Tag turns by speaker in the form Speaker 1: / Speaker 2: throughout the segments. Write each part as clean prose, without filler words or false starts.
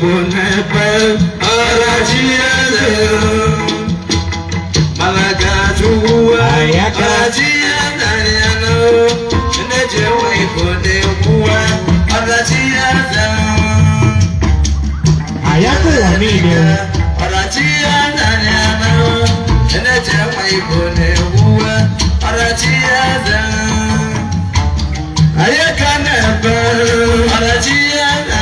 Speaker 1: Bonaparte, Arajiaza, Malagatu, Arajiaza, Nejewe Bonepua, Arajiaza,
Speaker 2: Ayako Wamine,
Speaker 1: Arajiaza, Nejewe Bonepua, Arajiaza, Ayakanaba, Arajiaza,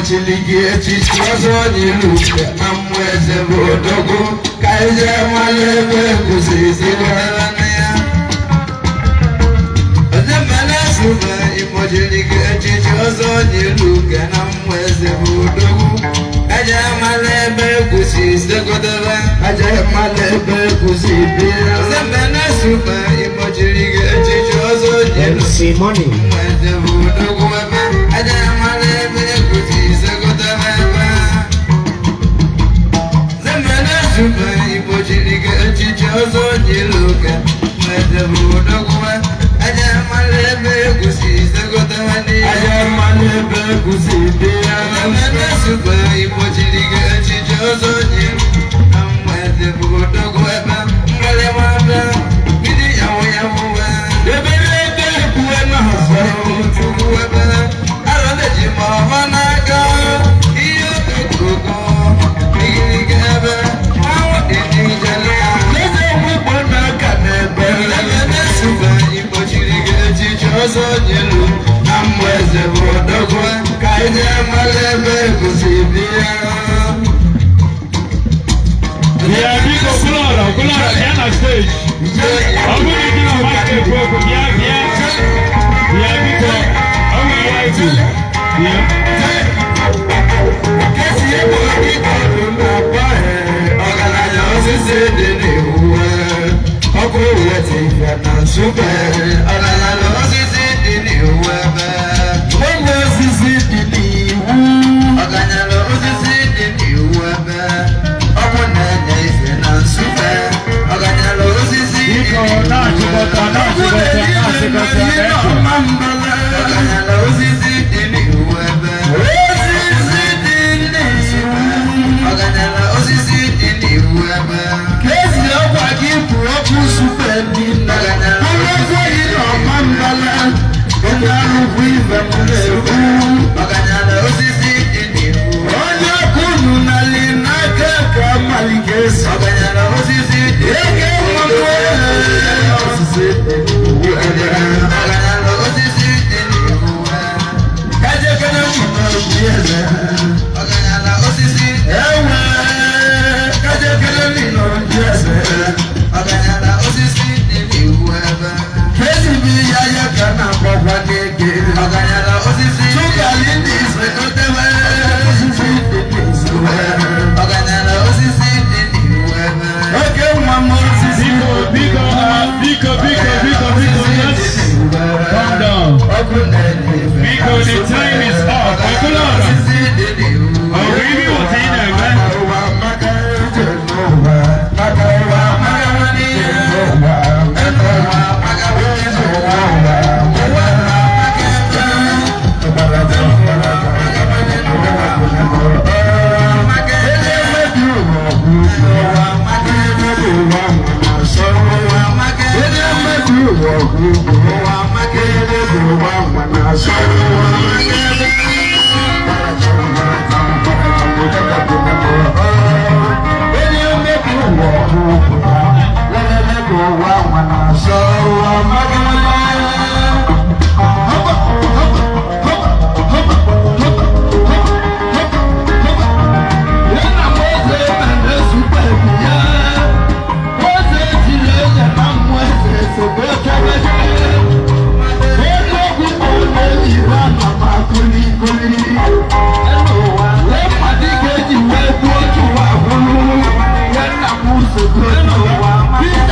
Speaker 1: Mochilige chichozo niluke amweze bodogo kaije malebe kusisigarania Zemana suba imochilige chichozo niluke amweze bodogo kaije malebe kusisigarania kaije malebe kusibira Zemana suba imochilige chichozo niluke amweze bodogo kaije malebe Super imojiliga chichozo niluka Madabudo kuwa Aja malebe kusisa kotawani Aja malebe kusibia Mada super imojiliga chichozo niluka Madabudo kuwa Ngale mada Midi yamu yamuwa Debelete kuwa mahasa Chukuwa ba Arada jima manaka Iyo kukuko Nigiliga ba Chichozo nyelu amweze bodogwa kaije malebe kusibia
Speaker 2: Yeah, Biko Kulora, Yana stage. I'm going to give a mic to Biko. Yeah, Biko. I'm going to give Yeah.
Speaker 1: Kesi yebo Biko tunapae Ogalaja osisi uwe Oku uwe tifana supe Ogalaja osisi uwe be Oku osisi uwe Ogalaja osisi uwe be Oku nene ifena supe Ogalaja osisi
Speaker 2: Biko, Nashibota,
Speaker 1: Ogalaja osisi uwe be Osisi dini uwebe Kesi ọkwa gị bụ ọkụ super dina Ọlọ́gbọ́ yìí ọma mbala Onye arụkwu ibe m na-ekwu Ọganyala osisi dini uwe Onye kwunu nali n'aka ka maligesi Ọganyala osisi dini uwe Osisi dini uwe Ọganyala osisi dini uwe Kajekene mụna obi eze Ọganyala osisi ewe Oganyala osisi dini uwebe Kezi bi yaya kana kwa nege Oganyala osisi Chugali nisi kotewe Osisi dini uwebe Oganyala osisi dini uwebe Oke mama osisi
Speaker 2: Biko, yes. Calm down. Biko, the time is up. Kulora. Oh, baby, what's in there, man?
Speaker 1: Hello,